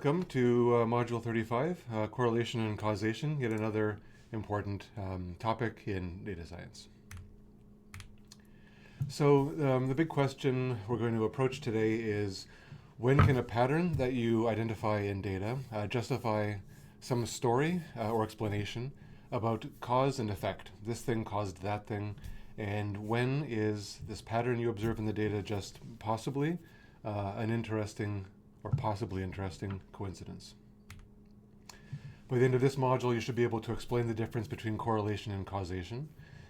Welcome to Module 35, Correlation and Causation, yet another important topic in data science. So the big question we're going to approach today is, when can a pattern that you identify in data justify some story or explanation about cause and effect? This thing caused that thing, and when is this pattern you observe in the data just possibly an interesting or possibly interesting coincidence? By the end of this module, you should be able to explain the difference between correlation and causation.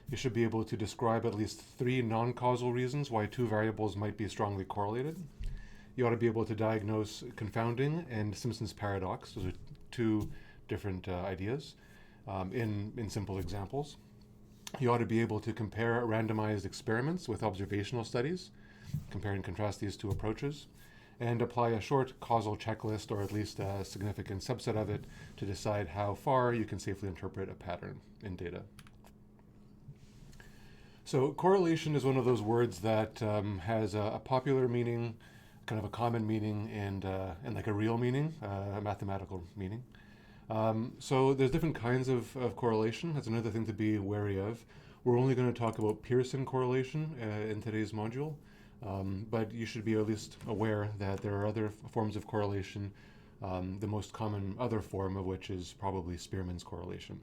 You should be able to describe at least 3 non-causal reasons why 2 variables might be strongly correlated. You ought to be able to diagnose confounding and Simpson's paradox. Those are 2 different ideas in simple examples. You ought to be able to compare randomized experiments with observational studies, compare and contrast these 2 approaches, and apply a short causal checklist, or at least a significant subset of it, to decide how far you can safely interpret a pattern in data. So correlation is one of those words that has a popular meaning, kind of a common meaning, and like a real meaning, a mathematical meaning. So there's different kinds of correlation. That's another thing to be wary of. We're only going to talk about Pearson correlation in today's module. But you should be at least aware that there are other forms of correlation, the most common other form of which is probably Spearman's correlation.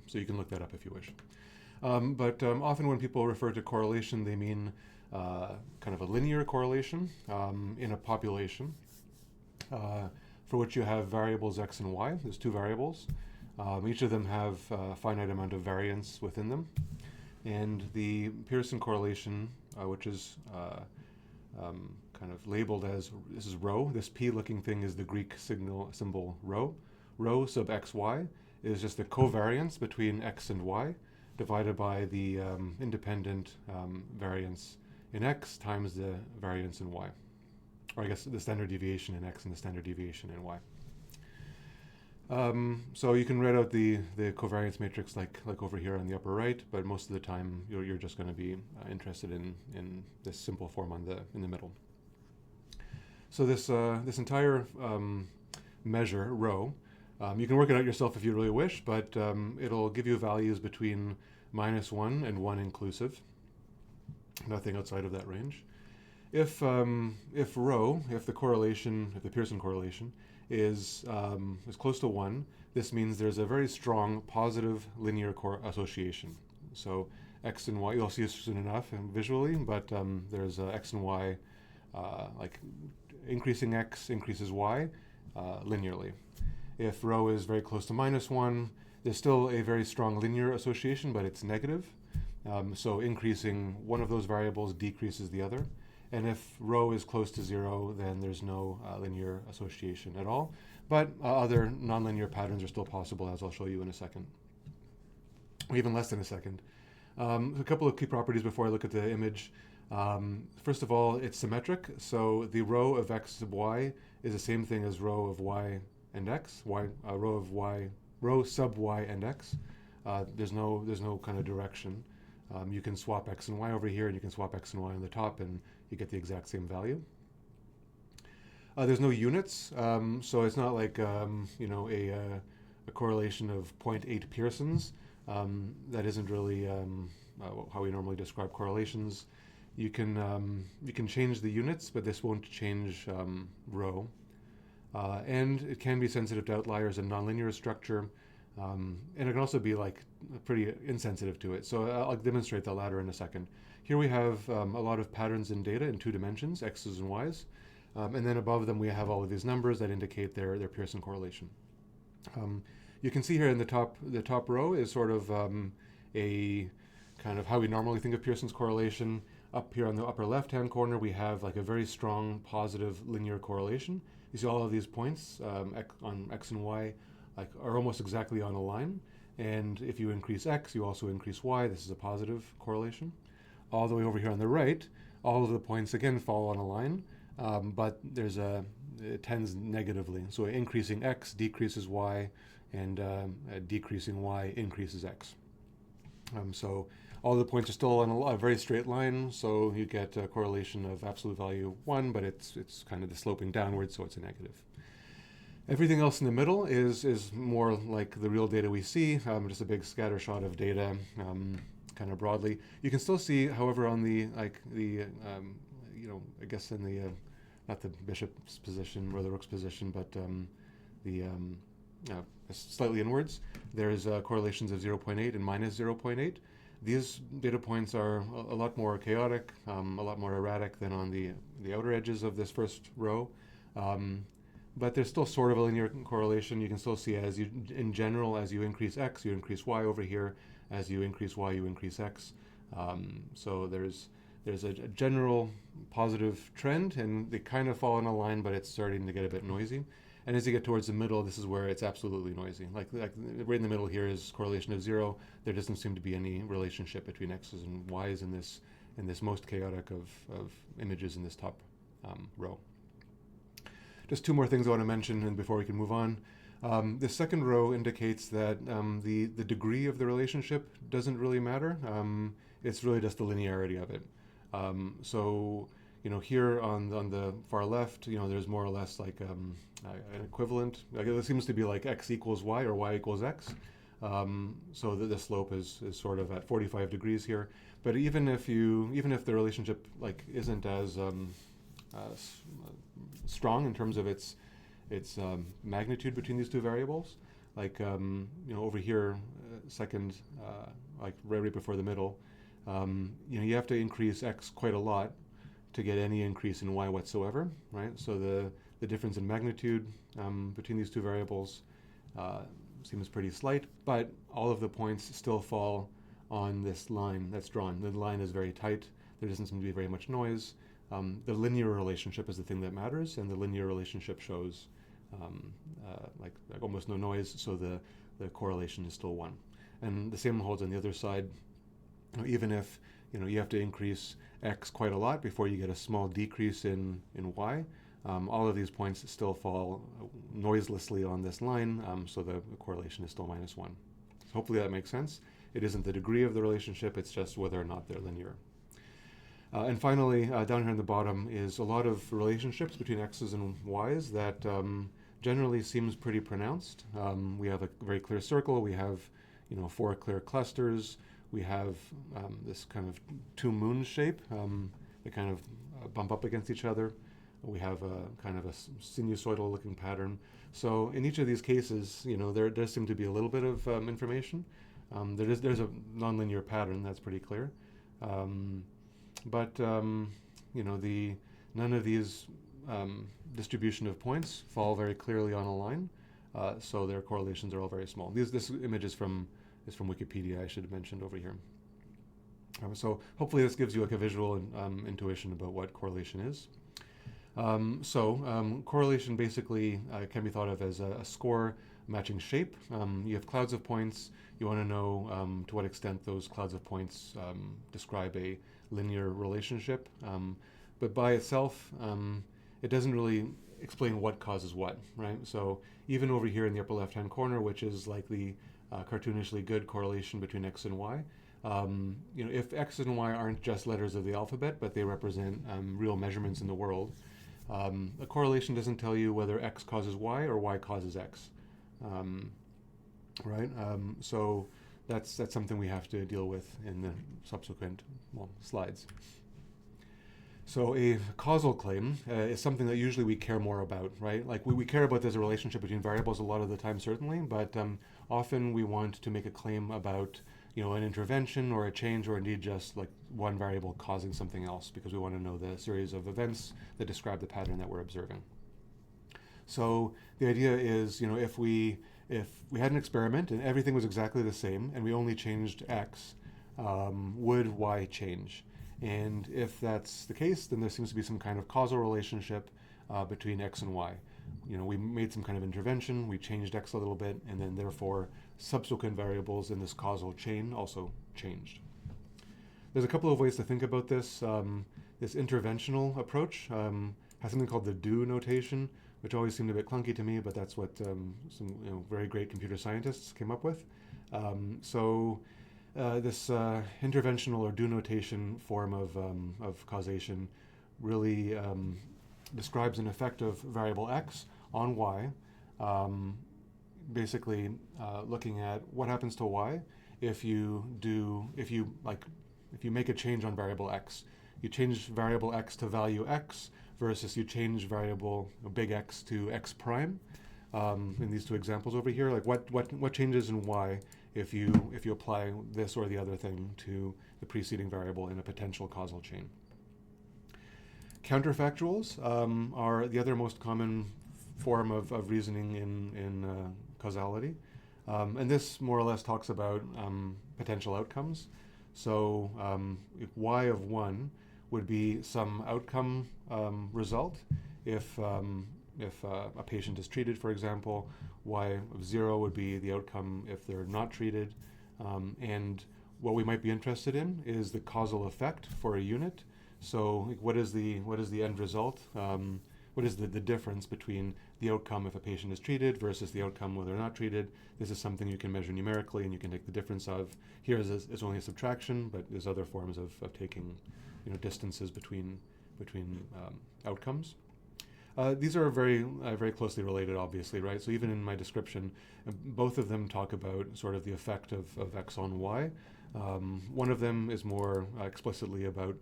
So you can look that up if you wish. But often when people refer to correlation, they mean kind of a linear correlation in a population for which you have variables x and y. There's 2 variables. Each of them have a finite amount of variance within them. And the Pearson correlation, which is kind of labeled as, this is rho. This p-looking thing is the Greek symbol rho. Rho sub xy is just the covariance between x and y divided by the independent variance in x times the variance in y. Or I guess the standard deviation in x and the standard deviation in y. So you can write out the covariance matrix like over here on the upper right, but most of the time you're just going to be interested in this simple form in the middle. So this entire measure, rho, you can work it out yourself if you really wish, but it'll give you values between -1 and 1 inclusive, nothing outside of that range. If rho, if the Pearson correlation is close to 1, this means there's a very strong positive linear association. So x and y, you'll see this soon enough visually, but there's x and y, like increasing x increases y linearly. If rho is very close to -1, there's still a very strong linear association, but it's negative. So increasing one of those variables decreases the other. And if rho is close to 0, then there's no linear association at all. But other nonlinear patterns are still possible, as I'll show you in a second, or even less than a second. A couple of key properties before I look at the image. First of all, it's symmetric. So the rho of x sub y is the same thing as rho of y and x. Rho sub y and x. There's no kind of direction. You can swap x and y over here, and you can swap x and y on the top, and you get the exact same value. There's no units, so it's not like a correlation of 0.8 Pearsons. That isn't really how we normally describe correlations. You can change the units, but this won't change rho. And it can be sensitive to outliers and nonlinear structure. And it can also be like pretty insensitive to it. So I'll demonstrate the latter in a second. Here we have a lot of patterns in data in 2 dimensions, x's and y's. And then above them we have all of these numbers that indicate their Pearson correlation. You can see here in the top row is sort of a kind of how we normally think of Pearson's correlation. Up here on the upper left-hand corner we have like a very strong positive linear correlation. You see all of these points on x and y are almost exactly on a line, and if you increase x, you also increase y. This is a positive correlation. All the way over here on the right, all of the points again fall on a line, but it tends negatively. So increasing x decreases y, and decreasing y increases x. So all the points are still on a very straight line, so you get a correlation of absolute value 1, but it's kind of the sloping downwards, so it's a negative. Everything else in the middle is more like the real data we see, just a big scatter shot of data, kind of broadly. You can still see, however, on the I guess in the not the bishop's position or the rook's position, but the slightly inwards, there's correlations of 0.8 and minus 0.8. These data points are a lot more chaotic, a lot more erratic than on the outer edges of this first row. But there's still sort of a linear correlation. You can still see in general, as you increase x, you increase y over here. As you increase y, you increase x. So there's a general positive trend, and they kind of fall in a line, but it's starting to get a bit noisy. And as you get towards the middle, this is where it's absolutely noisy. Like right in the middle here is correlation of 0. There doesn't seem to be any relationship between x's and y's in this most chaotic of images in this top row. Just two more things I want to mention and before we can move on. The second row indicates that the degree of the relationship doesn't really matter. It's really just the linearity of it. So here on the far left, there's more or less like an equivalent. Like it seems to be like x equals y or y equals x. So the slope is sort of at 45 degrees here. But even if the relationship like isn't as strong in terms of its magnitude between these two variables, like over here, second, like right before the middle, you have to increase x quite a lot to get any increase in y whatsoever, right? So the difference in magnitude between these two variables seems pretty slight, but all of the points still fall on this line that's drawn. The line is very tight. There doesn't seem to be very much noise. The linear relationship is the thing that matters, and the linear relationship shows like almost no noise, so the correlation is still 1. And the same holds on the other side. Even if you have to increase x quite a lot before you get a small decrease in y, all of these points still fall noiselessly on this line, so the correlation is still -1. So hopefully that makes sense. It isn't the degree of the relationship, it's just whether or not they're linear. And finally, down here on the bottom is a lot of relationships between x's and y's that generally seems pretty pronounced. We have a very clear circle. We have 4 clear clusters. We have this kind of 2 moon shape that kind of bump up against each other. We have a kind of a sinusoidal looking pattern. So in each of these cases, there does seem to be a little bit of information. There's a nonlinear pattern, that's pretty clear. But none of these distribution of points fall very clearly on a line, so their correlations are all very small. This image is from Wikipedia, I should have mentioned over here. So hopefully this gives you like a visual intuition about what correlation is. Correlation basically can be thought of as a score matching shape. You have clouds of points. You want to know to what extent those clouds of points describe a linear relationship. But by itself, it doesn't really explain what causes what, right? So even over here in the upper left-hand corner, which is like the cartoonishly good correlation between x and y, if x and y aren't just letters of the alphabet, but they represent real measurements in the world, a correlation doesn't tell you whether x causes y or y causes x, right? So that's something we have to deal with in the subsequent slides. So a causal claim is something that usually we care more about, right? Like we care about there's a relationship between variables a lot of the time, certainly, but often we want to make a claim about an intervention or a change, or indeed just like one variable causing something else, because we want to know the series of events that describe the pattern that we're observing. So the idea is, if we had an experiment and everything was exactly the same and we only changed x, would y change? And if that's the case, then there seems to be some kind of causal relationship between x and y. We made some kind of intervention, we changed x a little bit, and then therefore subsequent variables in this causal chain also changed. There's a couple of ways to think about this. This interventional approach has something called the do notation, which always seemed a bit clunky to me, but that's what some very great computer scientists came up with. This interventional or do notation form of causation really describes an effect of variable x on y basically looking at what happens to y if you make a change on variable x. You change variable x to value x versus you change variable big X to x prime. In these two examples over here, like what changes in y if you apply this or the other thing to the preceding variable in a potential causal chain. Counterfactuals are the other most common form of reasoning in causality. And this more or less talks about potential outcomes. So if y of 1 would be some outcome result if a patient is treated, for example. Y of 0 would be the outcome if they're not treated. And what we might be interested in is the causal effect for a unit. So what is the end result? What is the difference between the outcome if a patient is treated versus the outcome when they're not treated? This is something you can measure numerically, and you can take the difference of. Here is only a subtraction, but there's other forms of taking distances between outcomes. These are very closely related, obviously, right? So even in my description, both of them talk about sort of the effect of x on y. One of them is more explicitly about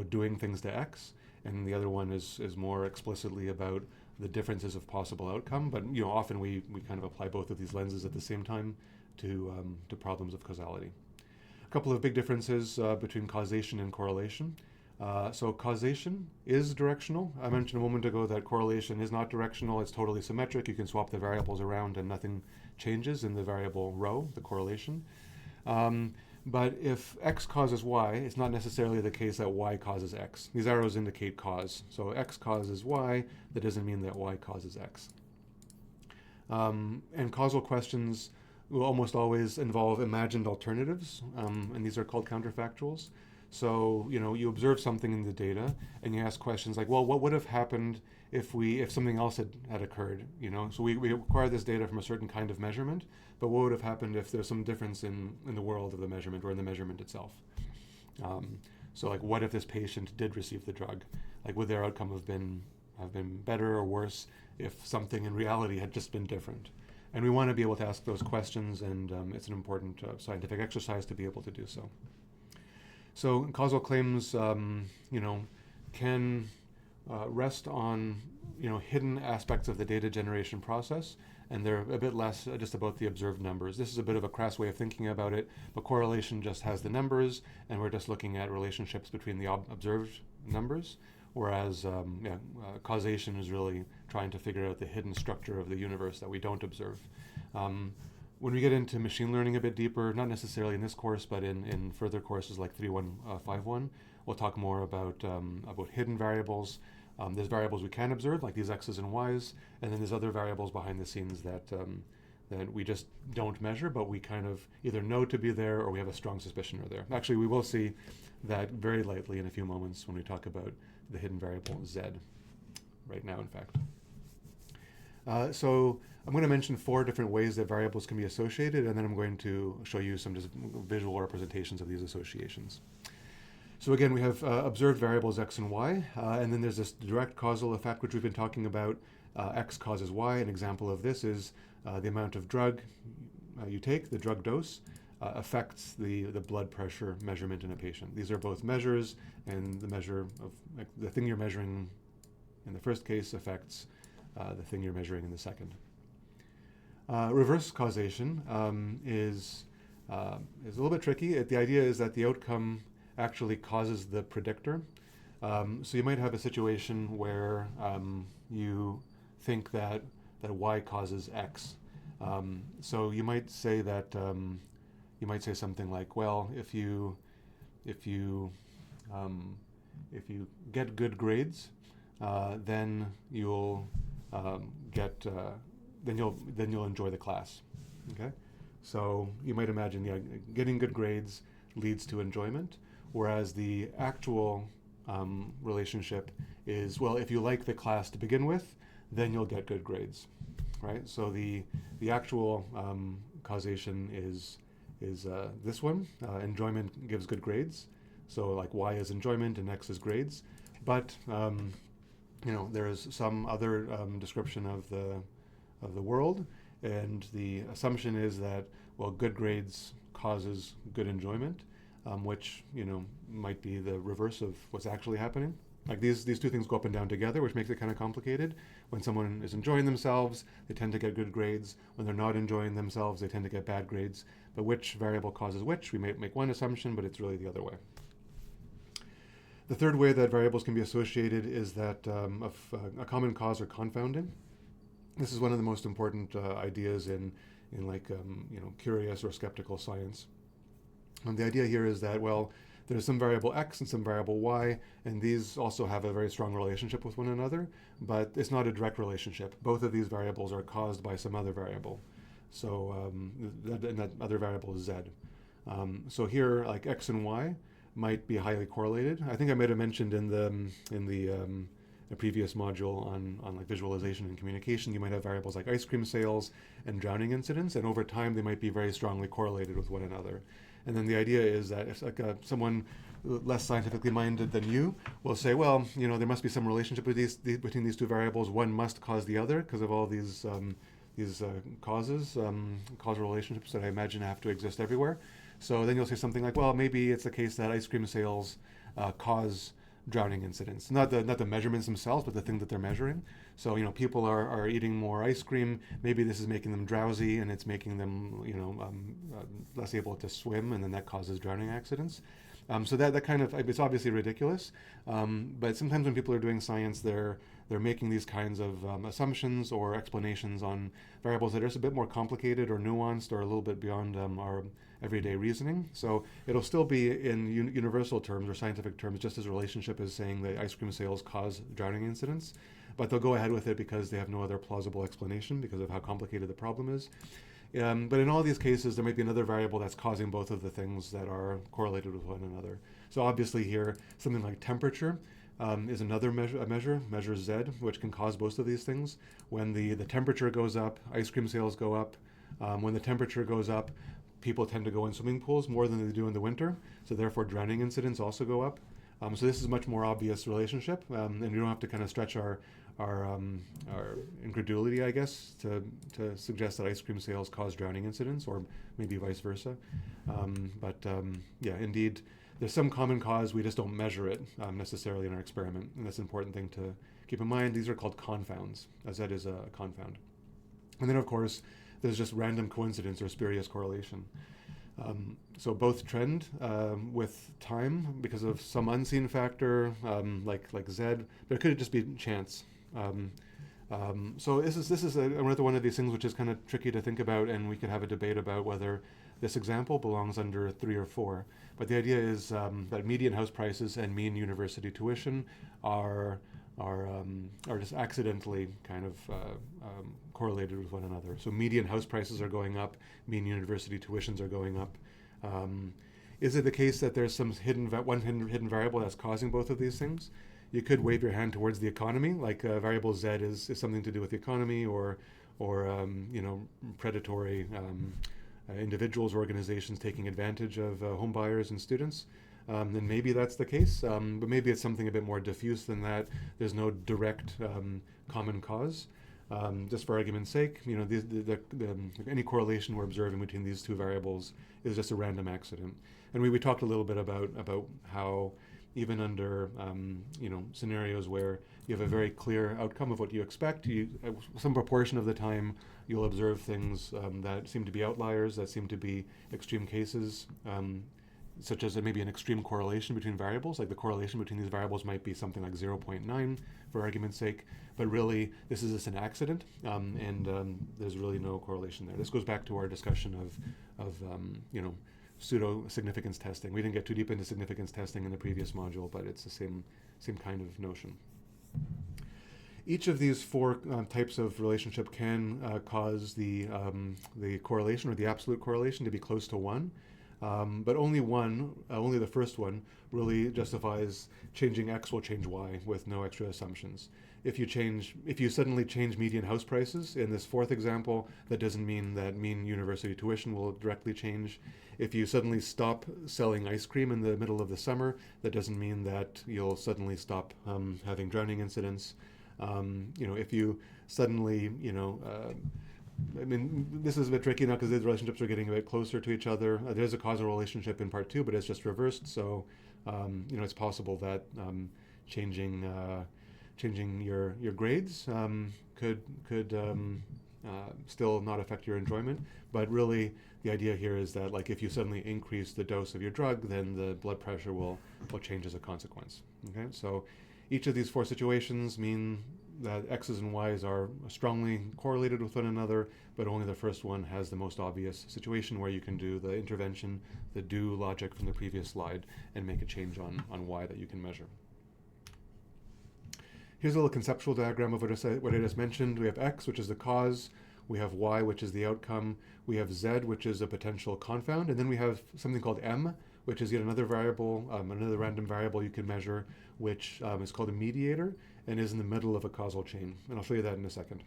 doing things to x, and the other one is more explicitly about the differences of possible outcome. But often we kind of apply both of these lenses at the same time to problems of causality. A couple of big differences between causation and correlation. So causation is directional. I mentioned a moment ago that correlation is not directional. It's totally symmetric. You can swap the variables around and nothing changes in the variable row, the correlation. But if x causes y, it's not necessarily the case that y causes x. These arrows indicate cause. So x causes y, that doesn't mean that y causes x. And causal questions will almost always involve imagined alternatives, and these are called counterfactuals. So you observe something in the data, and you ask questions like, well, what would have happened if something else had occurred? So we acquire this data from a certain kind of measurement, but what would have happened if there's some difference in the world of the measurement or in the measurement itself? So like, what if this patient did receive the drug? Like, would their outcome have been better or worse if something in reality had just been different? And we want to be able to ask those questions, and it's an important scientific exercise to be able to do so. So causal claims, can rest on hidden aspects of the data generation process, and they're a bit less just about the observed numbers. This is a bit of a crass way of thinking about it, but correlation just has the numbers, and we're just looking at relationships between the observed numbers, whereas causation is really trying to figure out the hidden structure of the universe that we don't observe. When we get into machine learning a bit deeper, not necessarily in this course, but in further courses like 3151, we'll talk more about hidden variables. There's variables we can observe, like these x's and y's, and then there's other variables behind the scenes that we just don't measure, but we kind of either know to be there or we have a strong suspicion are there. Actually, we will see that very lightly in a few moments when we talk about the hidden variable z, right now, in fact. So I'm going to mention 4 different ways that variables can be associated, and then I'm going to show you some just visual representations of these associations. So again, we have observed variables x and y, and then there's this direct causal effect, which we've been talking about. X causes y. An example of this is the amount of drug you take, the drug dose, affects the blood pressure measurement in a patient. These are both measures, and the measure of the thing you're measuring in the first case affects the thing you're measuring in the second. Reverse causation is a little bit tricky. The idea is that the outcome actually causes the predictor. So you might have a situation where you think that y causes x. So you might say something like, well, if you get good grades, then you'll you'll enjoy the class. Okay, so you might imagine getting good grades leads to enjoyment, whereas the actual relationship is, well, if you like the class to begin with, then you'll get good grades, right? So the actual causation is this one. Enjoyment gives good grades. So like y is enjoyment and x is grades, but there is some other description of the world, and the assumption is that, well, good grades causes good enjoyment, which, might be the reverse of what's actually happening. Like these two things go up and down together, which makes it kind of complicated. When someone is enjoying themselves, they tend to get good grades. When they're not enjoying themselves, they tend to get bad grades. But which variable causes which? We may make one assumption, but it's really the other way. The third way that variables can be associated is that of a common cause or confounding. This is one of the most important ideas in curious or skeptical science. And the idea here is that, well, there's some variable x and some variable y, and these also have a very strong relationship with one another, but it's not a direct relationship. Both of these variables are caused by some other variable. So that other variable is z. So here, like x and y might be highly correlated. I think I might have mentioned in the previous module on like visualization and communication, you might have variables like ice cream sales and drowning incidents, and over time they might be very strongly correlated with one another. And then the idea is that if someone less scientifically minded than you will say, well, there must be some relationship between these two variables. One must cause the other because of all these causal relationships that I imagine have to exist everywhere. So then you'll say something like, well, maybe it's the case that ice cream sales cause drowning incidents. Not the measurements themselves, but the thing that they're measuring. So, people are eating more ice cream. Maybe this is making them drowsy and it's making them, less able to swim, and then that causes drowning accidents. So that kind of, it's obviously ridiculous. But sometimes when people are doing science, they're making these kinds of assumptions or explanations on variables that are just a bit more complicated or nuanced or a little bit beyond our everyday reasoning. So it'll still be in universal terms or scientific terms, just as a relationship as saying that ice cream sales cause drowning incidents. But they'll go ahead with it because they have no other plausible explanation because of how complicated the problem is. But in all these cases, there might be another variable that's causing both of the things that are correlated with one another. So obviously here, something like temperature is another measure z, which can cause both of these things. When the temperature goes up, ice cream sales go up. When the temperature goes up, people tend to go in swimming pools more than they do in the winter. So therefore, drowning incidents also go up. So this is a much more obvious relationship, and you don't have to kind of stretch our incredulity, I guess, to suggest that ice cream sales cause drowning incidents, or maybe vice versa. Yeah, indeed, there's some common cause. We just don't measure it necessarily in our experiment, and that's an important thing to keep in mind. These are called confounds, as that is a confound. And then, of course, there's just random coincidence or spurious correlation. So both trend with time because of some unseen factor, like Z, but it could just be chance. So this is another one of these things which is kind of tricky to think about, and we could have a debate about whether this example belongs under 3 or 4. But the idea is that median house prices and mean university tuition are just accidentally kind of correlated with one another. So median house prices are going up, mean university tuitions are going up. Is it the case that there's some hidden variable that's causing both of these things? You could wave your hand towards the economy, like variable Z is something to do with the economy, or predatory individuals, organizations taking advantage of home buyers and students. Then maybe that's the case, but maybe it's something a bit more diffuse than that. There's no direct common cause. Just for argument's sake, any correlation we're observing between these two variables is just a random accident. And we talked a little bit about how even under scenarios where you have a very clear outcome of what you expect, some proportion of the time you'll observe things that seem to be outliers, that seem to be extreme cases, such as maybe an extreme correlation between variables. Like the correlation between these variables might be something like 0.9 for argument's sake, but really this is just an accident, and there's really no correlation there. This goes back to our discussion of pseudo-significance testing. We didn't get too deep into significance testing in the previous module, but it's the same kind of notion. Each of these 4 types of relationship can cause the correlation or the absolute correlation to be close to 1. But only the first one really justifies changing X will change Y with no extra assumptions. If you suddenly change median house prices in this 4th example, that doesn't mean that mean university tuition will directly change. If you suddenly stop selling ice cream in the middle of the summer, that doesn't mean that you'll suddenly stop having drowning incidents. If you suddenly, I mean, this is a bit tricky now because the relationships are getting a bit closer to each other. There's a causal relationship in part 2, but it's just reversed. So, it's possible that changing your grades could still not affect your enjoyment. But really, the idea here is that like if you suddenly increase the dose of your drug, then the blood pressure will change as a consequence. Okay, so each of these 4 situations mean that X's and Y's are strongly correlated with one another, but only the first one has the most obvious situation where you can do the intervention, the do logic from the previous slide, and make a change on Y that you can measure. Here's a little conceptual diagram of what I just mentioned. We have X, which is the cause. We have Y, which is the outcome. We have Z, which is a potential confound. And then we have something called M, which is yet another variable, another random variable you can measure, which is called a mediator and is in the middle of a causal chain. And I'll show you that in a second.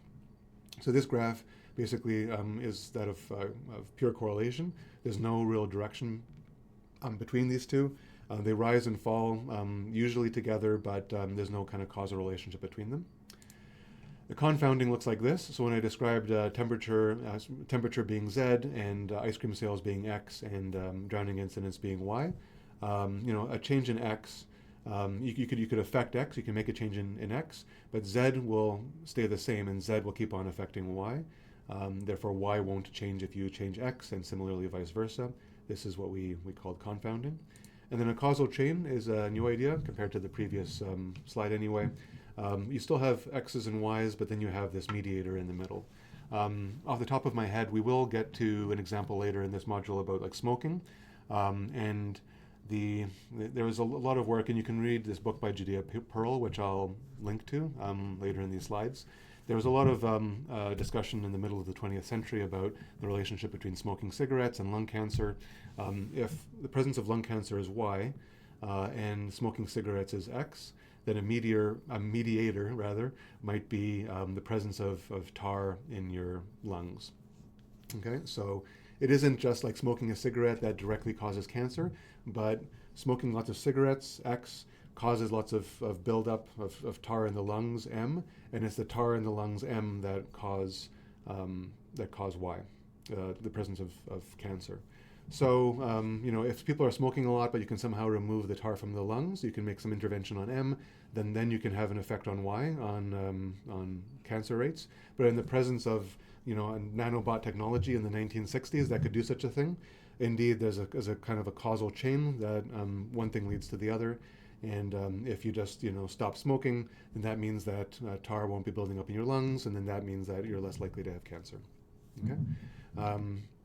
So this graph basically is that of pure correlation. There's no real direction between these two. They rise and fall usually together, but there's no kind of causal relationship between them. The confounding looks like this. So when I described temperature being Z and ice cream sales being X and drowning incidence being Y, a change in X, you could affect X, you can make a change in X, but Z will stay the same and Z will keep on affecting Y. Therefore, Y won't change if you change X, and similarly vice versa. This is what we called confounding. And then a causal chain is a new idea compared to the previous slide anyway. You still have X's and Y's, but then you have this mediator in the middle. Off the top of my head, we will get to an example later in this module about like smoking. And there was a lot of work, and you can read this book by Judea Pearl, which I'll link to later in these slides. There was a lot of discussion in the middle of the 20th century about the relationship between smoking cigarettes and lung cancer. If the presence of lung cancer is Y and smoking cigarettes is X, then a mediator might be the presence of tar in your lungs. Okay, so it isn't just like smoking a cigarette that directly causes cancer, but smoking lots of cigarettes, X, causes lots of buildup of tar in the lungs, M, and it's the tar in the lungs, M, that cause Y, the presence of cancer. So, if people are smoking a lot, but you can somehow remove the tar from the lungs, you can make some intervention on M, then you can have an effect on Y, on cancer rates. But in the presence of, a nanobot technology in the 1960s that could do such a thing, indeed, there's a kind of a causal chain that one thing leads to the other. And if you just, stop smoking, then that means that tar won't be building up in your lungs, and then that means that you're less likely to have cancer. Okay?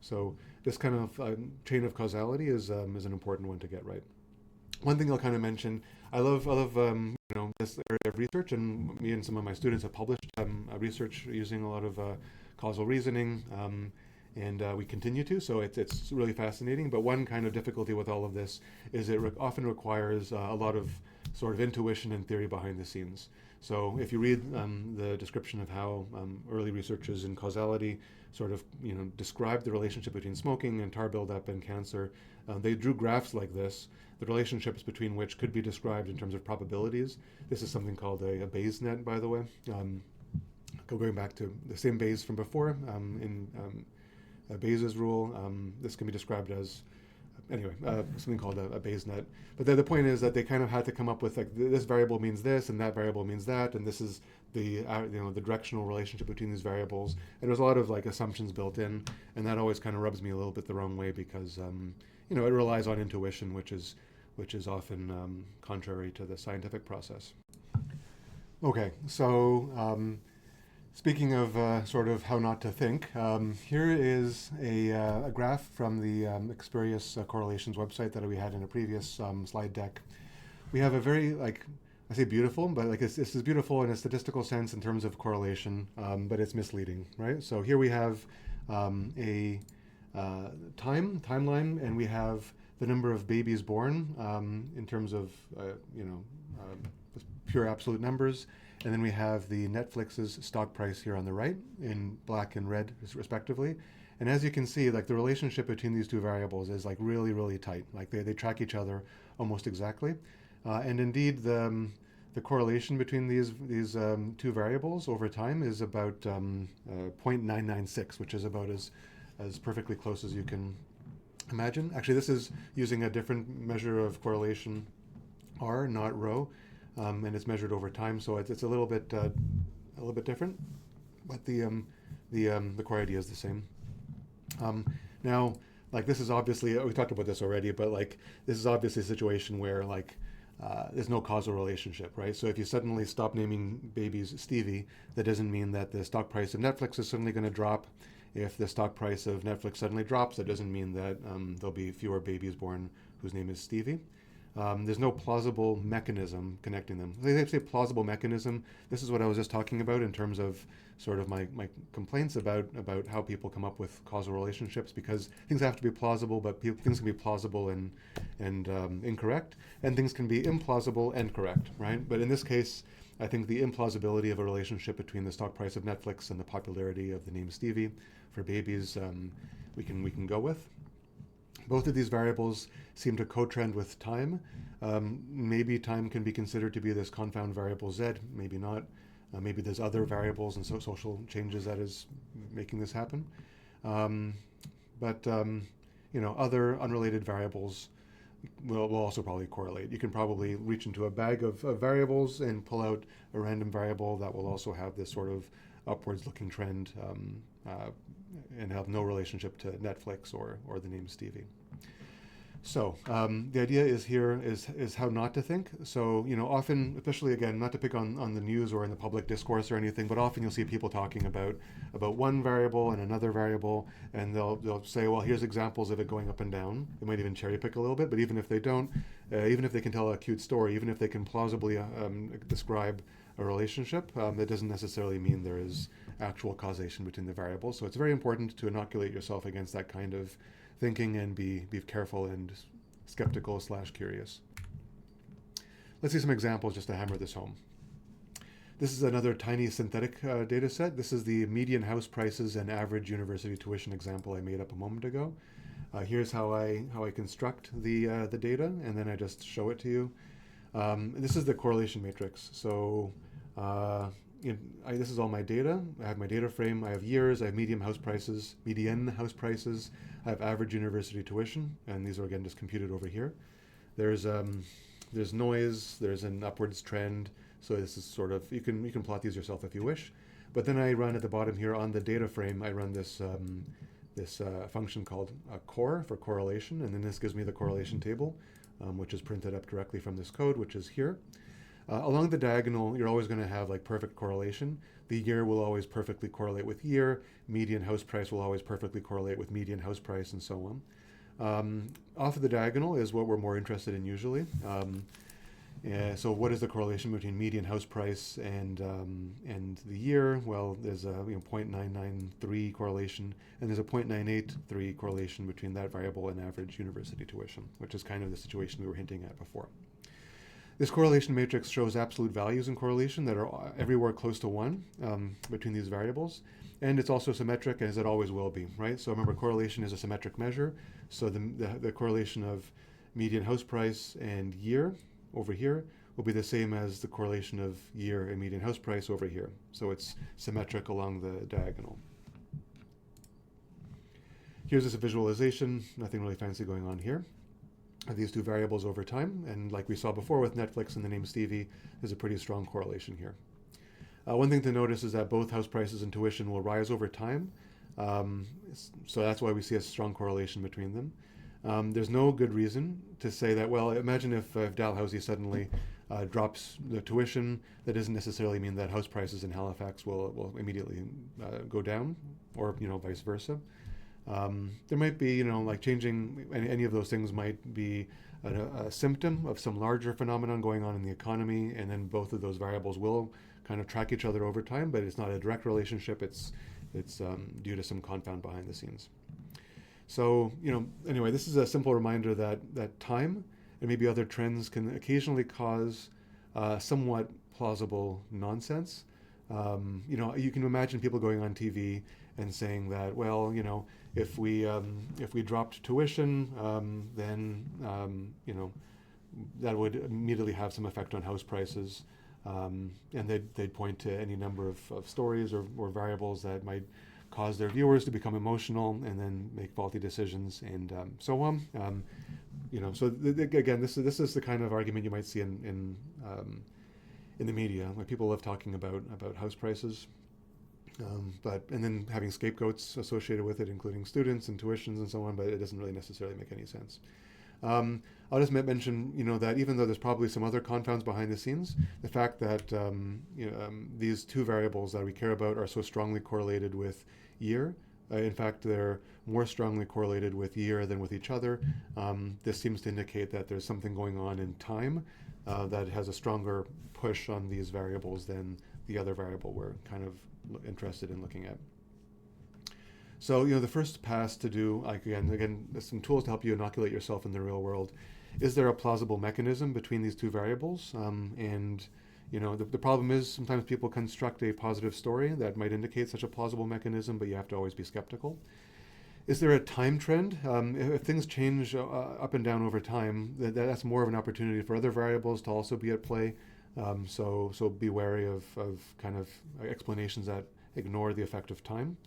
So this kind of chain of causality is an important one to get right. One thing I'll kind of mention, I love this area of research, and me and some of my students have published research using a lot of causal reasoning, and we continue to, so it's really fascinating. But one kind of difficulty with all of this is it often requires a lot of sort of intuition and theory behind the scenes. So if you read the description of how early researchers in causality sort of described the relationship between smoking and tar buildup and cancer, they drew graphs like this, the relationships between which could be described in terms of probabilities. This is something called a Bayes net, by the way. Going back to the same Bayes from before, in Bayes' rule, this can be described as something called a Bayes net. But the point is that they kind of had to come up with like this variable means this and that variable means that, and this is the the directional relationship between these variables. And there's a lot of like assumptions built in, and that always kind of rubs me a little bit the wrong way because it relies on intuition, which is often contrary to the scientific process. Okay, so speaking of sort of how not to think, here is a graph from the Experius Correlations website that we had in a previous slide deck. We have a very, I say beautiful, but this is beautiful in a statistical sense in terms of correlation, but it's misleading, right? So here we have a timeline, and we have the number of babies born in terms of, pure absolute numbers. And then we have the Netflix's stock price here on the right in black and red respectively. And as you can see, the relationship between these two variables is really, really tight. They track each other almost exactly. And indeed, the the correlation between these two variables over time is about 0.996, which is about as perfectly close as you can imagine. Actually, this is using a different measure of correlation, R, not rho, and it's measured over time, so it's a little bit different, but the core idea is the same. Now, like, this is obviously, we talked about this already, but like, this is obviously a situation where like there's no causal relationship, right? So if you suddenly stop naming babies Stevie, that doesn't mean that the stock price of Netflix is suddenly going to drop. If the stock price of Netflix suddenly drops, that doesn't mean that there'll be fewer babies born whose name is Stevie. There's no plausible mechanism connecting them. They say plausible mechanism. This is what I was just talking about in terms of sort of my complaints about how people come up with causal relationships, because things have to be plausible, but things can be plausible and incorrect, and things can be implausible and correct, right? But in this case, I think the implausibility of a relationship between the stock price of Netflix and the popularity of the name Stevie for babies, we can go with. Both of these variables seem to co-trend with time. Maybe time can be considered to be this confound variable Z, maybe not. Maybe there's other variables and social changes that is making this happen. But other unrelated variables will also probably correlate. You can probably reach into a bag of variables and pull out a random variable that will also have this sort of upwards looking trend and have no relationship to Netflix or the name Stevie. So the idea is here is how not to think. So often, especially again, not to pick on the news or in the public discourse or anything, but often you'll see people talking about one variable and another variable, and they'll say, well, here's examples of it going up and down. They might even cherry pick a little bit, but even if they don't, even if they can tell a cute story, even if they can plausibly describe a relationship, that doesn't necessarily mean there is actual causation between the variables. So it's very important to inoculate yourself against that kind of thinking and be careful and skeptical / curious. Let's see some examples just to hammer this home. This is another tiny synthetic data set. This is the median house prices and average university tuition example I made up a moment ago. Here's how I construct the data, and then I just show it to you. This is the correlation matrix. So this is all my data. I have my data frame. I have years. I have median house prices. I have average university tuition, and these are again just computed over here. There's noise. There's an upwards trend. So this is sort of, you can plot these yourself if you wish. But then I run at the bottom here on the data frame. I run this function called core for correlation, and then this gives me the correlation table, which is printed up directly from this code, which is here. Along the diagonal, you're always going to have like perfect correlation. The year will always perfectly correlate with year. Median house price will always perfectly correlate with median house price, and so on. Off of the diagonal is what we're more interested in usually. So what is the correlation between median house price and the year? Well, there's a 0.993 correlation, and there's a 0.983 correlation between that variable and average university tuition, which is kind of the situation we were hinting at before. This correlation matrix shows absolute values in correlation that are everywhere close to 1 between these variables. And it's also symmetric, as it always will be, right? So remember, correlation is a symmetric measure. So the correlation of median house price and year over here will be the same as the correlation of year and median house price over here. So it's symmetric along the diagonal. Here's this visualization, nothing really fancy going on here. These two variables over time, and like we saw before with Netflix and the name Stevie, there's a pretty strong correlation here. One thing to notice is that both house prices and tuition will rise over time, so that's why we see a strong correlation between them. There's no good reason to say that, well, imagine if Dalhousie suddenly drops the tuition, that doesn't necessarily mean that house prices in Halifax will immediately go down, or vice versa. There might be, like changing any of those things might be a symptom of some larger phenomenon going on in the economy, and then both of those variables will kind of track each other over time, but it's not a direct relationship. It's due to some confound behind the scenes. So, anyway, this is a simple reminder that time and maybe other trends can occasionally cause somewhat plausible nonsense. You can imagine people going on TV and saying that, well, if we dropped tuition, then that would immediately have some effect on house prices. And they'd point to any number of stories or variables that might cause their viewers to become emotional and then make faulty decisions and so on. So again, this is the kind of argument you might see in the media, where people love talking about house prices, and then having scapegoats associated with it, including students and tuitions and so on. But it doesn't really necessarily make any sense. I'll just mention, that even though there's probably some other confounds behind the scenes, the fact that these two variables that we care about are so strongly correlated with year. In fact, they're more strongly correlated with year than with each other. This seems to indicate that there's something going on in time that has a stronger push on these variables than the other variable we're kind of interested in looking at. So, the first pass to do, again, there's some tools to help you inoculate yourself in the real world. Is there a plausible mechanism between these two variables? The problem is sometimes people construct a positive story that might indicate such a plausible mechanism, but you have to always be skeptical. Is there a time trend? If things change up and down over time, that's more of an opportunity for other variables to also be at play. So be wary of kind of explanations that ignore the effect of time.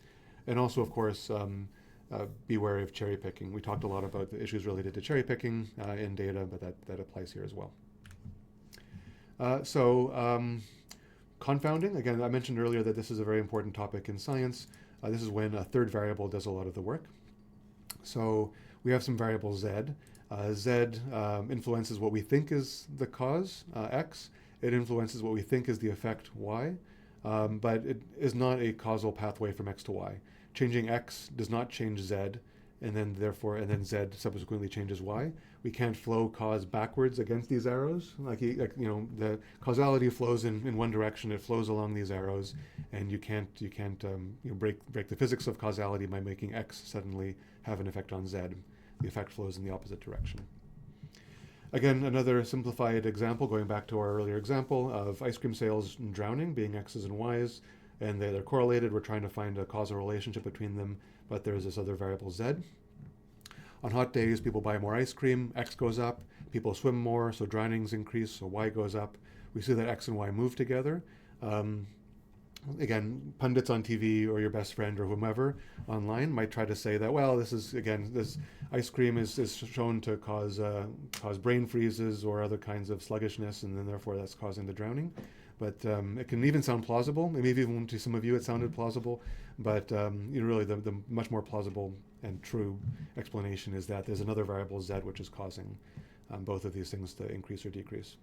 And also, of course, be wary of cherry picking. We talked a lot about the issues related to cherry picking in data, but that applies here as well. Confounding, again, I mentioned earlier that this is a very important topic in science. This is when a third variable does a lot of the work. So we have some variable z. Z influences what we think is the cause, x. It influences what we think is the effect, y. But it is not a causal pathway from x to y. Changing x does not change z, and then z subsequently changes y. We can't flow cause backwards against these arrows. The causality flows in one direction. It flows along these arrows, and you can't break the physics of causality by making x suddenly have an effect on z. The effect flows in the opposite direction. Again, another simplified example, going back to our earlier example of ice cream sales and drowning being x's and y's, and they're correlated. We're trying to find a causal relationship between them, but there's this other variable z. On hot days, people buy more ice cream, x goes up. People swim more, so drownings increase, so y goes up. We see that x and y move together. Again, pundits on TV or your best friend or whomever online might try to say that, well, this ice cream is shown to cause brain freezes or other kinds of sluggishness, and then therefore that's causing the drowning. But it can even sound plausible. Maybe even to some of you it sounded plausible, but really the much more plausible and true explanation is that there's another variable z which is causing both of these things to increase or decrease.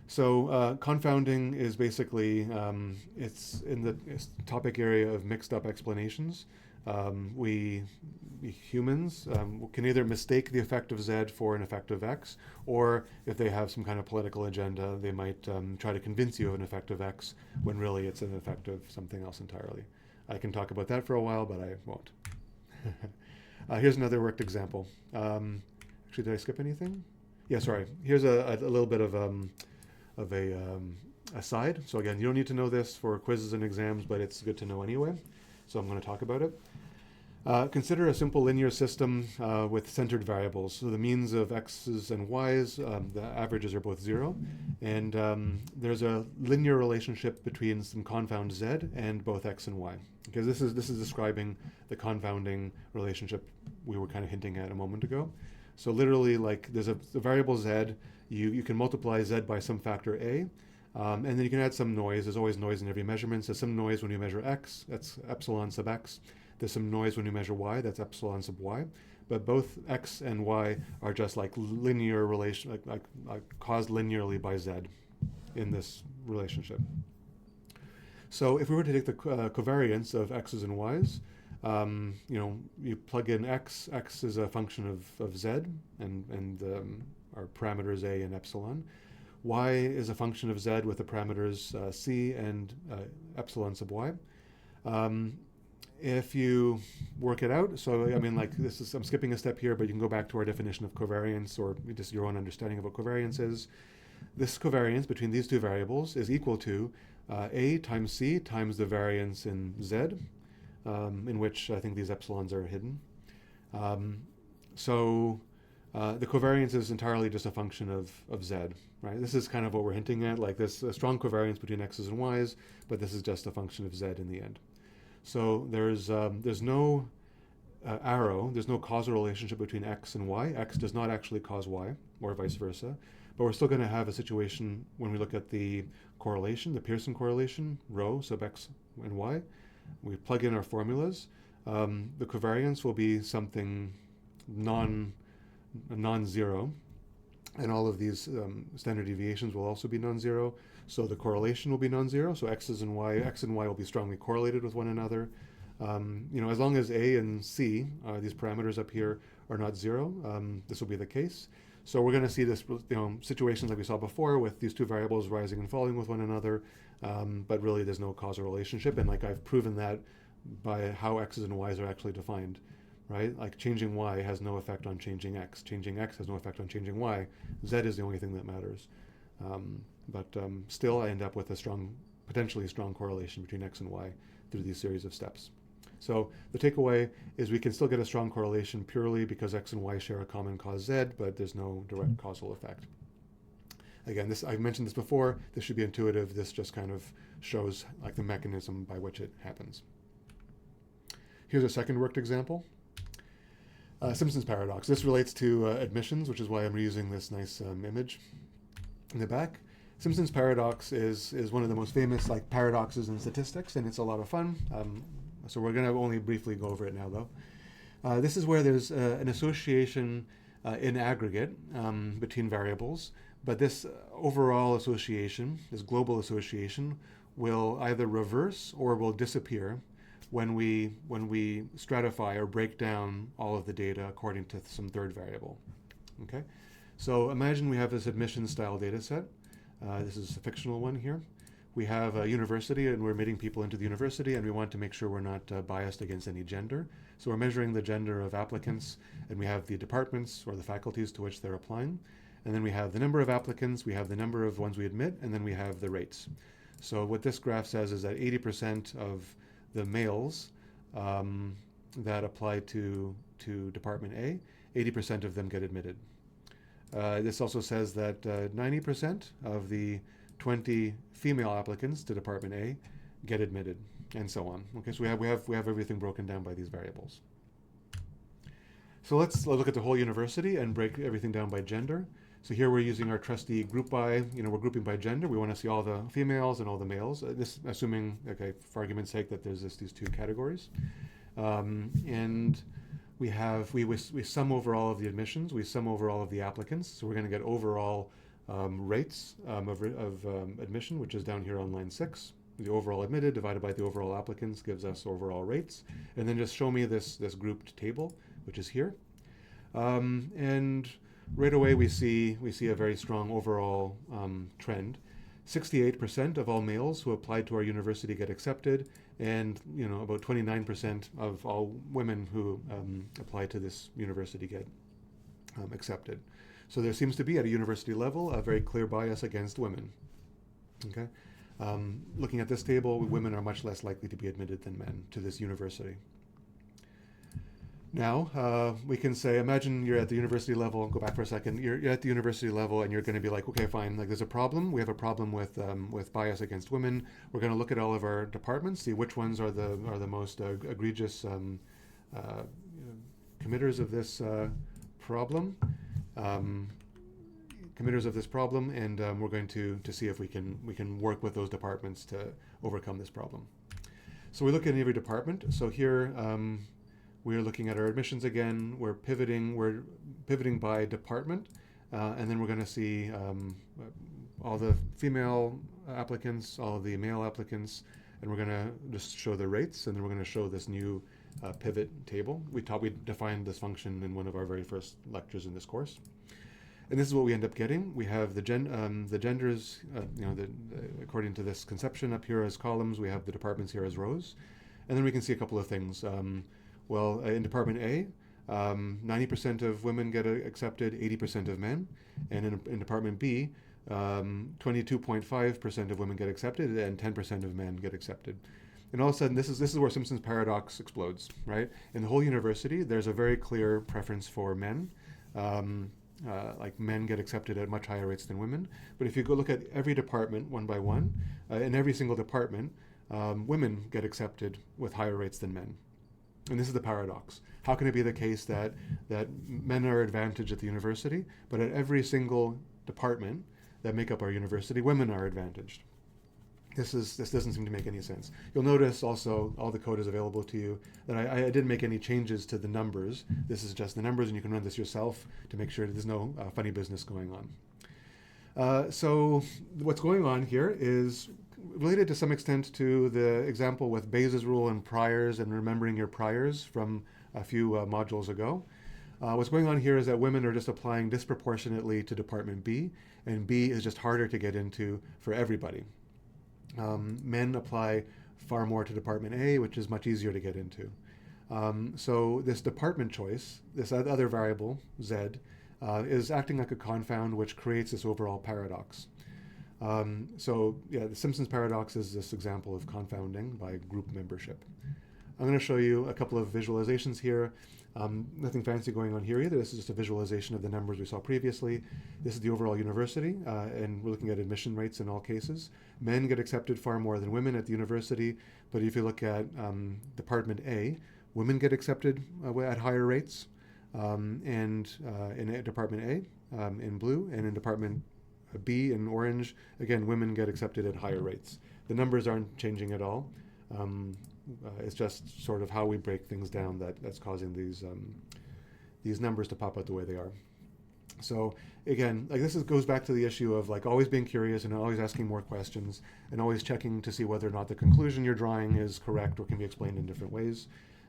So confounding is basically, it's in the topic area of mixed up explanations. We humans can either mistake the effect of z for an effect of x, or if they have some kind of political agenda, they might try to convince you of an effect of x when really it's an effect of something else entirely. I can talk about that for a while, but I won't. Here's another worked example. Actually, did I skip anything? Yeah, sorry. Here's a little bit of a aside. So again, you don't need to know this for quizzes and exams, but it's good to know anyway. So I'm going to talk about it. Consider a simple linear system with centered variables. So the means of x's and y's, the averages are both 0. And there's a linear relationship between some confound z and both x and y. Because this is describing the confounding relationship we were kind of hinting at a moment ago. So literally, like, there's a variable z. You can multiply z by some factor a, and then you can add some noise. There's always noise in every measurement. There's some noise when you measure x, that's epsilon sub x. There's some noise when you measure y, that's epsilon sub y. But both x and y are just like linear relation, like caused linearly by z in this relationship. So if we were to take the covariance of x's and y's, you plug in x. X is a function of z, and our parameters a and epsilon. Y is a function of z with the parameters c and epsilon sub y. If you work it out, so I mean, like, I'm skipping a step here, but you can go back to our definition of covariance, or just your own understanding of what covariance is. This covariance between these two variables is equal to a times c times the variance in z, in which I think these epsilons are hidden. So The covariance is entirely just a function of z, right? This is kind of what we're hinting at, like there's a strong covariance between x's and y's, but this is just a function of z in the end. So there's no arrow, there's no causal relationship between x and y. X does not actually cause y, or vice versa. But we're still going to have a situation when we look at the correlation, the Pearson correlation, rho sub x and y. We plug in our formulas. The covariance will be something non-zero, and all of these standard deviations will also be non-zero. So the correlation will be non-zero. So x and y will be strongly correlated with one another. As long as a and c, these parameters up here, are not zero, this will be the case. So we're going to see this, situations like we saw before with these two variables rising and falling with one another, but really there's no causal relationship. And like I've proven that by how x's and y's are actually defined, right? Like changing y has no effect on changing x. Changing x has no effect on changing y. Z is the only thing that matters. But still I end up with a potentially strong correlation between x and y through these series of steps. So the takeaway is we can still get a strong correlation purely because x and y share a common cause z, but there's no direct causal effect. Again, I've mentioned this before. This should be intuitive. This just kind of shows like the mechanism by which it happens. Here's a second worked example. Simpson's paradox. This relates to admissions, which is why I'm reusing this nice image in the back. Simpson's paradox is one of the most famous paradoxes in statistics, and it's a lot of fun. So we're going to only briefly go over it now, though. This is where there's an association in aggregate between variables, but this overall association, this global association, will either reverse or will disappear when we stratify or break down all of the data according to some third variable. Okay, so imagine we have this admission-style data set. This is a fictional one here. We have a university, and we're admitting people into the university, and we want to make sure we're not biased against any gender. So we're measuring the gender of applicants, and we have the departments or the faculties to which they're applying. And then we have the number of applicants, we have the number of ones we admit, and then we have the rates. So what this graph says is that 80% of the males that apply to Department A, 80% of them get admitted. This also says that 90% of the 20 female applicants to Department A get admitted, and so on. Okay, so we have everything broken down by these variables. So let's look at the whole university and break everything down by gender. So here we're using our trusty group by, we're grouping by gender. We want to see all the females and all the males. This assuming, okay, for argument's sake, that there's these two categories. And we sum over all of the admissions. We sum over all of the applicants. So we're going to get overall rates of admission, which is down here on line 6. The overall admitted divided by the overall applicants gives us overall rates. And then just show me this grouped table, which is here. And right away we see a very strong overall trend. 68% of all males who apply to our university get accepted, and about 29% of all women who apply to this university get accepted. So there seems to be, at a university level, a very clear bias against women. Okay, looking at this table, women are much less likely to be admitted than men to this university. Now, we can say, imagine you're at the university level, go back for a second, you're at the university level and you're going to be like, okay, fine, there's a problem. We have a problem with bias against women. We're going to look at all of our departments, see which ones are the most egregious committers of this problem. And we're going to see if we can work with those departments to overcome this problem. So we look at every department. So here, we're looking at our admissions again. We're pivoting by department, and then we're going to see all the female applicants, all of the male applicants, and we're going to just show the rates, and then we're going to show this new pivot table. We defined this function in one of our very first lectures in this course. And this is what we end up getting. We have the genders, according to this conception up here as columns. We have the departments here as rows, and then we can see a couple of things. Well, in Department A, 90% of women get accepted, 80% of men. And in Department B, 22.5% of women get accepted, and 10% of men get accepted. And all of a sudden, this is where Simpson's paradox explodes, right? In the whole university, there's a very clear preference for men. like men get accepted at much higher rates than women. But if you go look at every department one by one, in every single department, women get accepted with higher rates than men. And this is the paradox. How can it be the case that men are advantaged at the university, but at every single department that make up our university, women are advantaged? This doesn't seem to make any sense. You'll notice also all the code is available to you that I didn't make any changes to the numbers. This is just the numbers, and you can run this yourself to make sure that there's no funny business going on. So what's going on here is related to some extent to the example with Bayes' rule and priors and remembering your priors from a few modules ago. What's going on here is that women are just applying disproportionately to Department B, and B is just harder to get into for everybody. Men apply far more to Department A, which is much easier to get into. So this department choice, this other variable, Z, is acting like a confound which creates this overall paradox. So yeah, the Simpson's paradox is this example of confounding by group membership. I'm going to show you a couple of visualizations here. Nothing fancy going on here either. This is just a visualization of the numbers we saw previously. This is the overall university, and we're looking at admission rates in all cases. Men get accepted far more than women at the university, but if you look at Department A, women get accepted at higher rates, and in Department A in blue, and in Department B in orange, again, women get accepted at higher rates. The numbers aren't changing at all. It's just sort of how we break things down that's causing these numbers to pop out the way they are. So again, like this goes back to the issue of like always being curious and always asking more questions and always checking to see whether or not the conclusion you're drawing is correct or can be explained in different ways.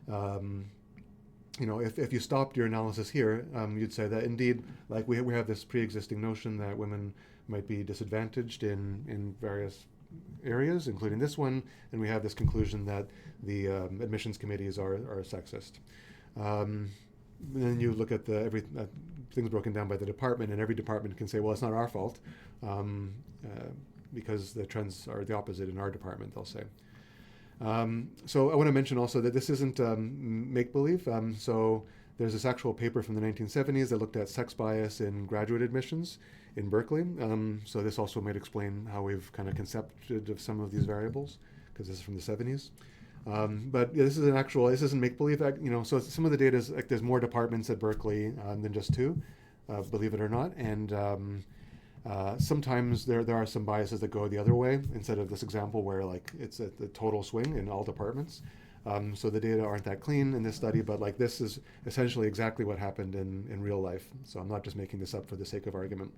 You know, if you stopped your analysis here, you'd say that indeed, like we have this pre-existing notion that women might be disadvantaged in various areas, including this one, and we have this conclusion that the admissions committees are sexist. Then you look at things broken down by the department, and every department can say, well, it's not our fault, because the trends are the opposite in our department, they'll say. So I want to mention also that this isn't make-believe. So there's this actual paper from the 1970s that looked at sex bias in graduate admissions in Berkeley. So this also might explain how we've kind of concepted of some of these variables, because this is from the 70s. But yeah, this isn't make-believe. You know, so some of the data is like there's more departments at Berkeley than just two, believe it or not. And sometimes there are some biases that go the other way, instead of this example where like it's a the total swing in all departments. So the data aren't that clean in this study, but like this is essentially exactly what happened in real life. So I'm not just making this up for the sake of argument.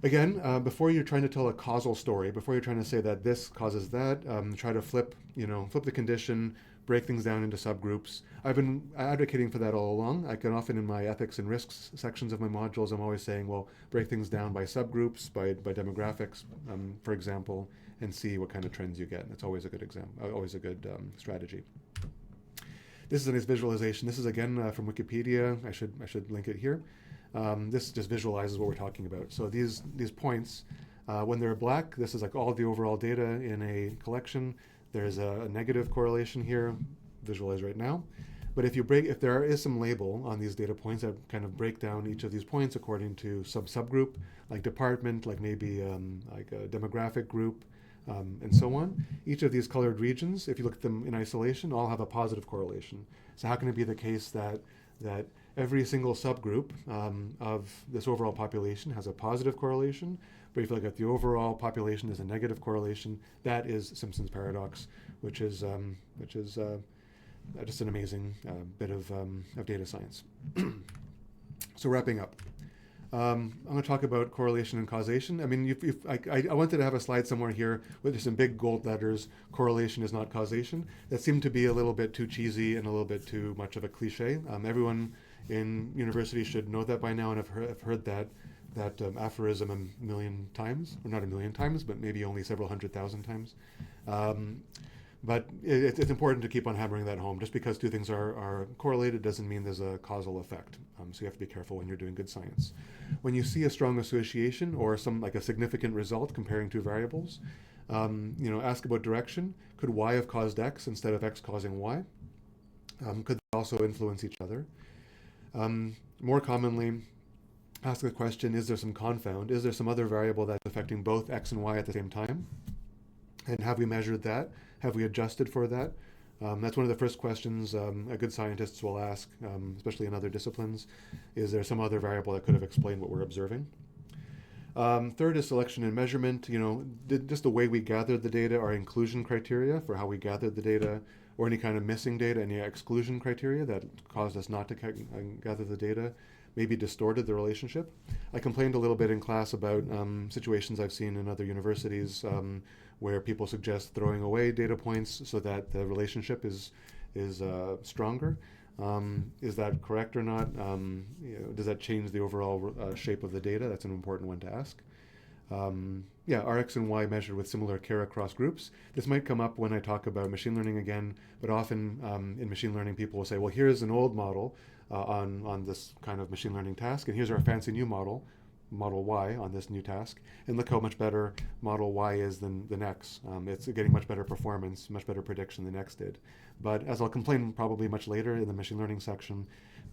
Again, before you're trying to tell a causal story, before you're trying to say that this causes that, try to flip the condition, break things down into subgroups. I've been advocating for that all along. I can often in my ethics and risks sections of my modules, I'm always saying, well, break things down by subgroups, by demographics, for example, and see what kind of trends you get. That's always a good always a good strategy. This is a nice visualization. This is again from Wikipedia. I should link it here. This just visualizes what we're talking about. So these points, when they're black, this is like all the overall data in a collection. There's a negative correlation here, visualized right now. But if there is some label on these data points that kind of break down each of these points according to subgroup, like department, like maybe like a demographic group, and so on. Each of these colored regions, if you look at them in isolation, all have a positive correlation. So how can it be the case that every single subgroup of this overall population has a positive correlation, but if you look at the overall population as a negative correlation? That is Simpson's paradox, which is just an amazing bit of data science. So wrapping up, I'm going to talk about correlation and causation. I mean, I wanted to have a slide somewhere here with just some big gold letters, correlation is not causation. That seemed to be a little bit too cheesy and a little bit too much of a cliche. Everyone in university should know that by now, and have heard that aphorism a million times, or not a million times, but maybe only several 100,000 times. But it's important to keep on hammering that home. Just because two things are correlated doesn't mean there's a causal effect. So you have to be careful when you're doing good science. When you see a strong association or like a significant result comparing two variables, ask about direction. Could Y have caused X instead of X causing Y? Could they also influence each other? More commonly, ask the question, is there some confound? Is there some other variable that's affecting both x and y at the same time? And have we measured that? Have we adjusted for that? That's one of the first questions a good scientists will ask, especially in other disciplines. Is there some other variable that could have explained what we're observing? Third is selection and measurement. Just the way we gathered the data, our inclusion criteria for how we gathered the data, or any kind of missing data, any exclusion criteria that caused us not to gather the data, maybe distorted the relationship. I complained a little bit in class about situations I've seen in other universities where people suggest throwing away data points so that the relationship is stronger. Is that correct or not? Does that change the overall shape of the data? That's an important one to ask. Are x and y measured with similar care across groups? This might come up when I talk about machine learning again, but often in machine learning people will say, well, here's an old model on this kind of machine learning task, and here's our fancy new model, model y, on this new task, and look how much better model y is than x. It's getting much better performance, much better prediction than x did. But as I'll complain probably much later in the machine learning section,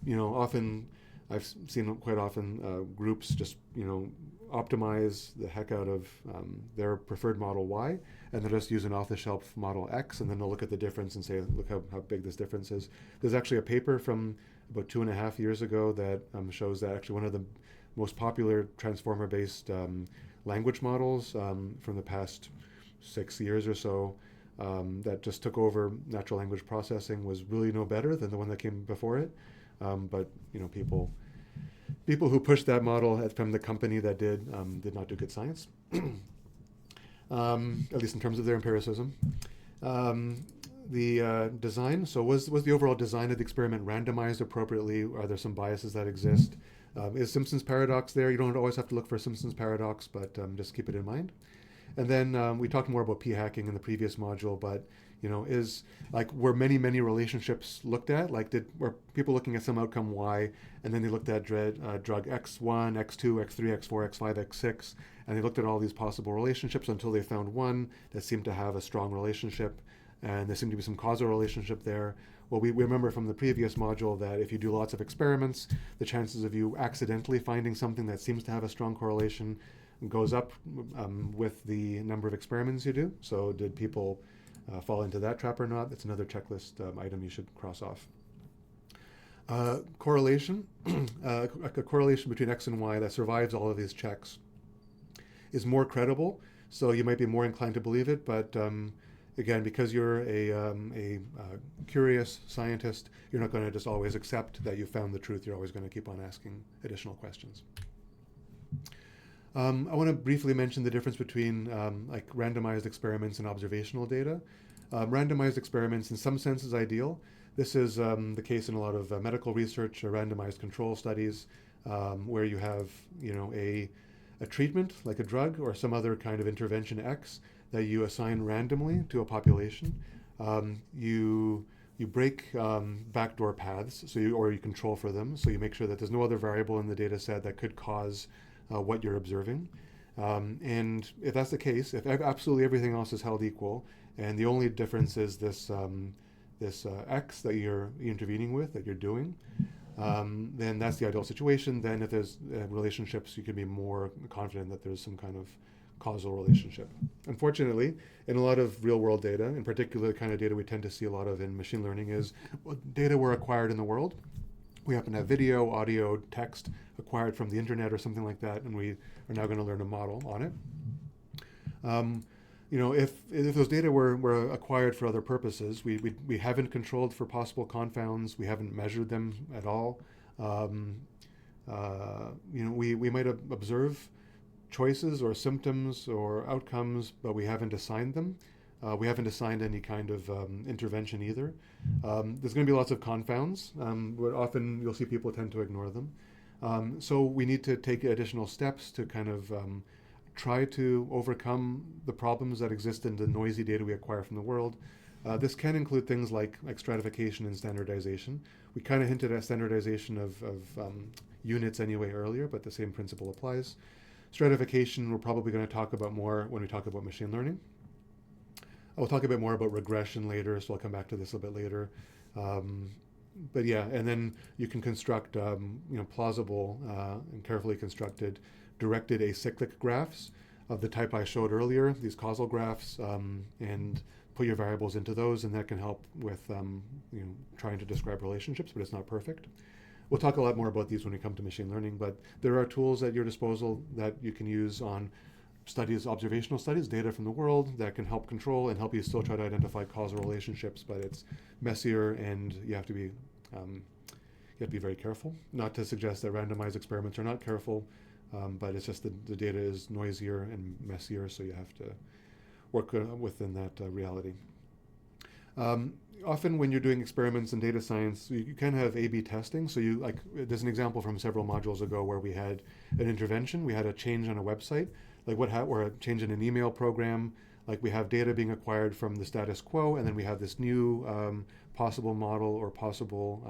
often I've seen quite often groups just optimize the heck out of their preferred model y, and they'll just use an off-the-shelf model x, and then they'll look at the difference and say, look how big this difference is. There's actually a paper from about 2.5 years ago that shows that actually one of the most popular transformer-based language models from the past 6 years or so that just took over natural language processing was really no better than the one that came before it. But people who pushed that model from the company that did not do good science, at least in terms of their empiricism. The design, so was the overall design of the experiment randomized appropriately? Are there some biases that exist? Is Simpson's paradox there? You don't always have to look for Simpson's paradox, but just keep it in mind. And then we talked more about p-hacking in the previous module, but were many relationships looked at? Were people looking at some outcome y, and then they looked at drug x1, x2, x3, x4, x5, x6, and they looked at all these possible relationships until they found one that seemed to have a strong relationship, and there seemed to be some causal relationship there. Well, we remember from the previous module that if you do lots of experiments, the chances of you accidentally finding something that seems to have a strong correlation goes up with the number of experiments you do. So did people fall into that trap or not? That's another checklist item you should cross off. Correlation, a correlation between x and y that survives all of these checks is more credible, so you might be more inclined to believe it, but again, because you're a curious scientist, you're not going to just always accept that you found the truth. You're always going to keep on asking additional questions. I want to briefly mention the difference between randomized experiments and observational data. Randomized experiments in some sense is ideal. This is the case in a lot of medical research, randomized control studies, where you have a treatment like a drug or some other kind of intervention X that you assign randomly to a population. You break backdoor paths, or you control for them, so you make sure that there's no other variable in the data set that could cause what you're observing. And if that's the case, if absolutely everything else is held equal, and the only difference is this X that you're intervening with, that you're doing, then that's the ideal situation. Then if there's relationships, you can be more confident that there's some kind of causal relationship. Unfortunately, in a lot of real-world data, in particular the kind of data we tend to see a lot of in machine learning is data were acquired in the world. We happen to have video, audio, text acquired from the internet or something like that, and we are now going to learn a model on it. If those data were acquired for other purposes, we haven't controlled for possible confounds, we haven't measured them at all. We might observe choices or symptoms or outcomes, but we haven't assigned them. We haven't assigned any kind of intervention either. There's going to be lots of confounds, but often you'll see people tend to ignore them. So we need to take additional steps to kind of try to overcome the problems that exist in the noisy data we acquire from the world. This can include things like stratification and standardization. We kind of hinted at standardization of units anyway earlier, but the same principle applies. Stratification we're probably going to talk about more when we talk about machine learning. I'll talk a bit more about regression later, so I'll come back to this a bit later. but yeah, and then you can construct plausible and carefully constructed directed acyclic graphs of the type I showed earlier, these causal graphs, and put your variables into those, and that can help with trying to describe relationships, but it's not perfect. We'll talk a lot more about these when we come to machine learning, but there are tools at your disposal that you can use on studies, observational studies, data from the world that can help control and help you still try to identify causal relationships, but it's messier and you have to be very careful. Not to suggest that randomized experiments are not careful, but it's just the data is noisier and messier, so you have to work within that reality. Often when you're doing experiments in data science, you can have A/B testing. So there's an example from several modules ago where we had an intervention. We had a change on a website, or a change in an email program. Like we have data being acquired from the status quo, and then we have this new possible model or possible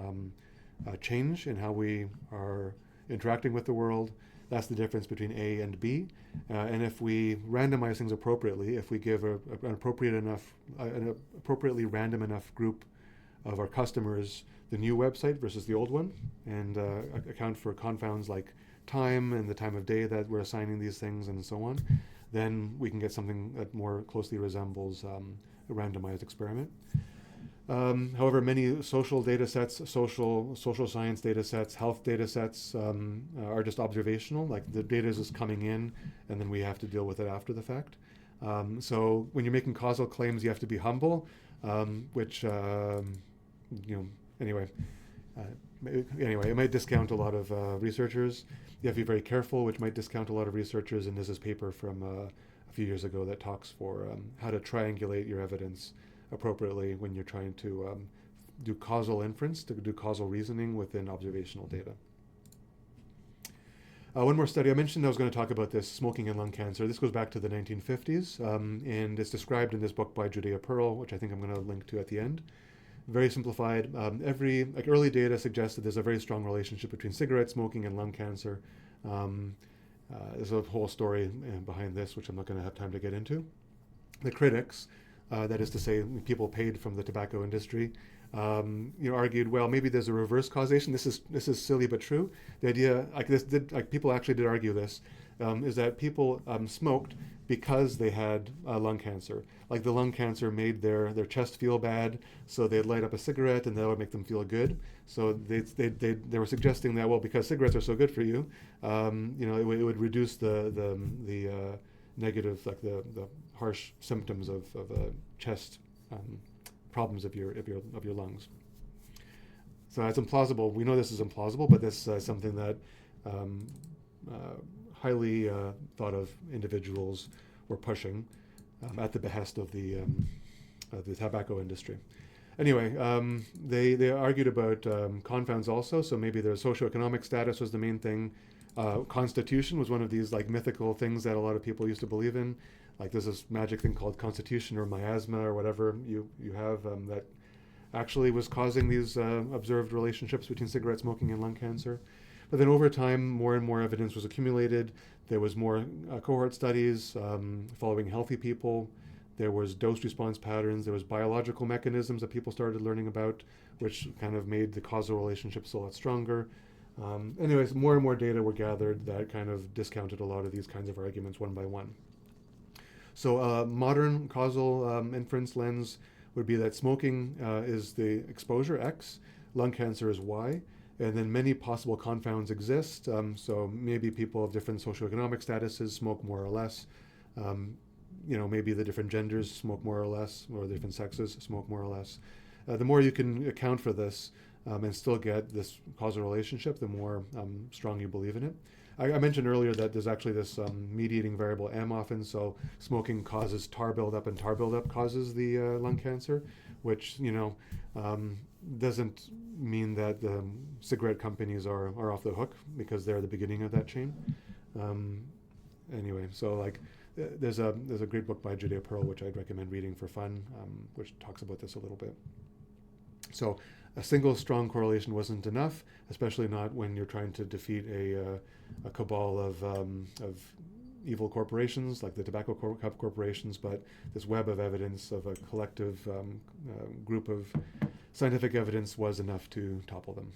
change in how we are interacting with the world. That's the difference between A and B. And if we randomize things appropriately, if we give an appropriately random enough group of our customers the new website versus the old one, and account for confounds like time and the time of day that we're assigning these things and so on, then we can get something that more closely resembles a randomized experiment. However, many social data sets, social science data sets, health data sets are just observational. Like the data is just coming in, and then we have to deal with it after the fact. So when you're making causal claims, you have to be humble, anyway, it might discount a lot of researchers. You have to be very careful, which might discount a lot of researchers. And there's this paper from a few years ago that talks for how to triangulate your evidence appropriately when you're trying to do causal inference, to do causal reasoning within observational data. One more study. I mentioned I was going to talk about this, smoking and lung cancer. This goes back to the 1950s, and it's described in this book by Judea Pearl, which I think I'm going to link to at the end. Very simplified. Early data suggested there's a very strong relationship between cigarette smoking and lung cancer. There's a whole story behind this, which I'm not going to have time to get into. The critics, that is to say, people paid from the tobacco industry, argued, well, maybe there's a reverse causation. This is silly but true. The idea, people actually did argue this, is that people smoked because they had lung cancer. Like the lung cancer made their chest feel bad, so they'd light up a cigarette and that would make them feel good. So they were suggesting that, well, because cigarettes are so good for you, it would reduce the negative, like the harsh symptoms of chest problems of your lungs. So that's implausible. We know this is implausible, but this is something that highly thought of individuals were pushing at the behest of the tobacco industry. Anyway, they argued about confounds also. So maybe their socioeconomic status was the main thing. Constitution was one of these like mythical things that a lot of people used to believe in. Like there's this magic thing called constitution or miasma or whatever you have that actually was causing these observed relationships between cigarette smoking and lung cancer. But then over time, more and more evidence was accumulated. There was more cohort studies following healthy people. There was dose response patterns. There was biological mechanisms that people started learning about, which kind of made the causal relationships a lot stronger. Anyways, more and more data were gathered that kind of discounted a lot of these kinds of arguments one by one. So modern causal inference lens would be that smoking is the exposure X, lung cancer is Y, and then many possible confounds exist. So maybe people of different socioeconomic statuses smoke more or less. Maybe the different genders smoke more or less, or the different sexes smoke more or less. The more you can account for this and still get this causal relationship, the more strong you believe in it. I mentioned earlier that there's actually this mediating variable M often, so smoking causes tar buildup, and tar buildup causes the lung cancer, which doesn't mean that the cigarette companies are off the hook because they're the beginning of that chain. Anyway, so there's a great book by Judea Pearl which I'd recommend reading for fun, which talks about this a little bit. So a single strong correlation wasn't enough, especially not when you're trying to defeat a cabal of evil corporations like the tobacco corporations, but this web of evidence of a collective group of scientific evidence was enough to topple them,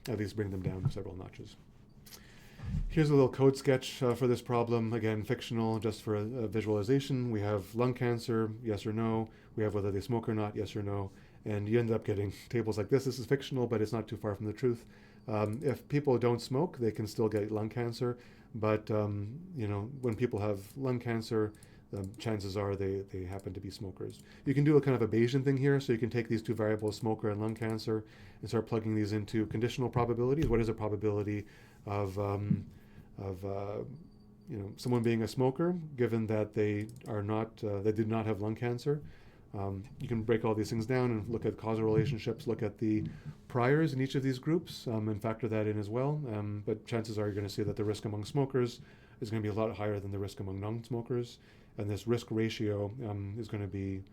at least bring them down several notches. Here's a little code sketch for this problem. Again, fictional, just for a visualization. We have lung cancer, yes or no. We have whether they smoke or not, yes or no. And you end up getting tables like this. This is fictional, but it's not too far from the truth. If people don't smoke, they can still get lung cancer. But when people have lung cancer, chances are they happen to be smokers. You can do a kind of a Bayesian thing here. So you can take these two variables, smoker and lung cancer, and start plugging these into conditional probabilities. What is the probability of someone being a smoker, given that they did not have lung cancer? You can break all these things down and look at causal relationships, look at the priors in each of these groups, and factor that in as well. But chances are you're going to see that the risk among smokers is going to be a lot higher than the risk among non-smokers. And this risk ratio is going to be,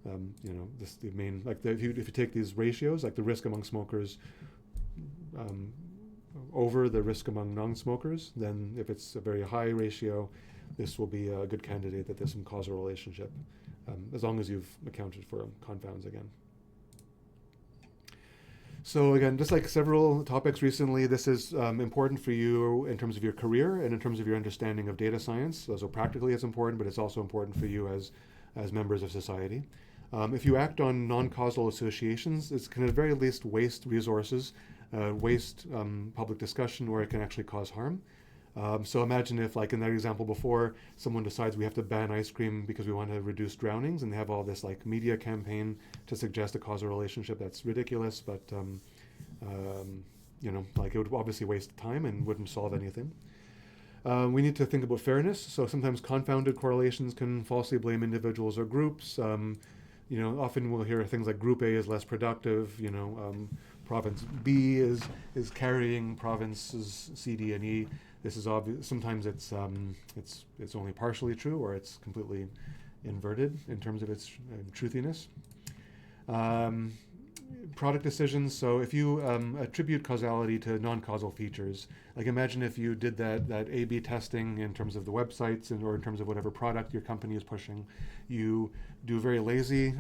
the main, if you take these ratios, like the risk among smokers over the risk among non-smokers, then if it's a very high ratio, this will be a good candidate that there's some causal relationship, as long as you've accounted for confounds again. So again, just like several topics recently, this is important for you in terms of your career and in terms of your understanding of data science. So practically it's important, but it's also important for you as members of society. If you act on non-causal associations, it can at the very least waste resources, waste public discussion, or it can actually cause harm. So imagine if, like in that example before, someone decides we have to ban ice cream because we want to reduce drownings, and they have all this like media campaign to suggest a causal relationship. That's ridiculous, but it would obviously waste time and wouldn't solve anything. We need to think about fairness. So sometimes confounded correlations can falsely blame individuals or groups. Often we'll hear things like group A is less productive. Province B is carrying provinces C, D, and E. This is obvious. Sometimes it's only partially true, or it's completely inverted in terms of its truthiness. Product decisions. So if you attribute causality to non-causal features, like imagine if you did that A/B testing in terms of the websites or in terms of whatever product your company is pushing, you do very lazy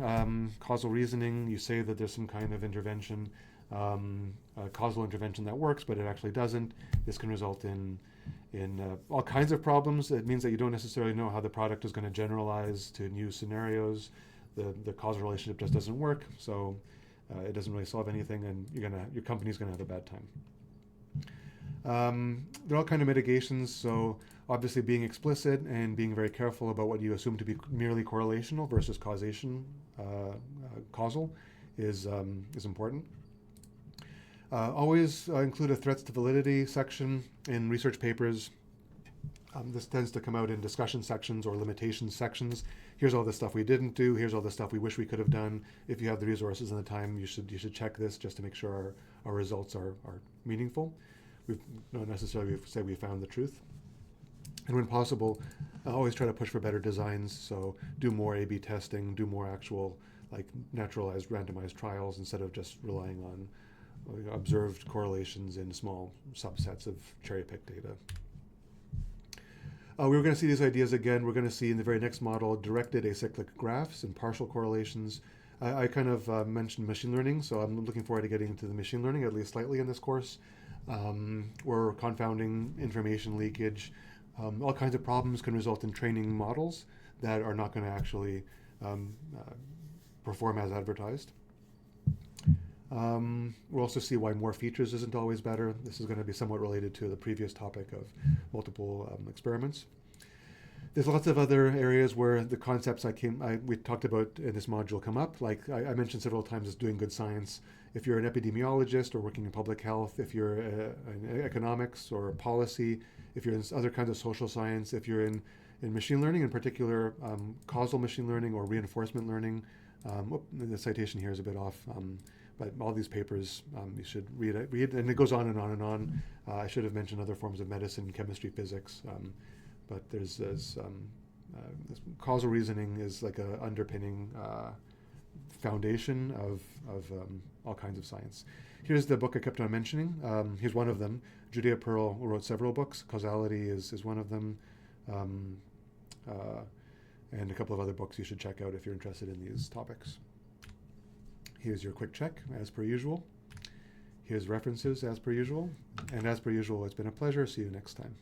causal reasoning. You say that there's some kind of intervention, causal intervention that works, but it actually doesn't. This can result in all kinds of problems. It means that you don't necessarily know how the product is going to generalize to new scenarios. The causal relationship just doesn't work, so it doesn't really solve anything, and your company's going to have a bad time. There are all kinds of mitigations. So obviously being explicit and being very careful about what you assume to be merely correlational versus causation, causal, is important. Always include a threats to validity section in research papers. This tends to come out in discussion sections or limitations sections. Here's all the stuff we didn't do. Here's all the stuff we wish we could have done. If you have the resources and the time, you should check this just to make sure our results are meaningful. We've not necessarily said we found the truth. And when possible, always try to push for better designs. So do more A/B testing, do more actual naturalized randomized trials instead of just relying on observed correlations in small subsets of cherry-picked data. We were going to see these ideas again. We're going to see in the very next model directed acyclic graphs and partial correlations. I kind of mentioned machine learning, so I'm looking forward to getting into the machine learning, at least slightly in this course. We're confounding information leakage. All kinds of problems can result in training models that are not going to actually perform as advertised. We'll also see why more features isn't always better. This is going to be somewhat related to the previous topic of multiple experiments. There's lots of other areas where the concepts we talked about in this module come up. Like I mentioned several times, is doing good science. If you're an epidemiologist or working in public health, if you're in economics or policy, if you're in other kinds of social science, if you're in machine learning, in particular causal machine learning or reinforcement learning. The citation here is a bit off. But all these papers you should read, and it goes on and on and on. I should have mentioned other forms of medicine, chemistry, physics, but there's this causal reasoning is like a underpinning foundation of all kinds of science. Here's the book I kept on mentioning. Here's one of them. Judea Pearl wrote several books. Causality is one of them, and a couple of other books you should check out if you're interested in these topics. Here's your quick check, as per usual. Here's references, as per usual. And as per usual, it's been a pleasure. See you next time.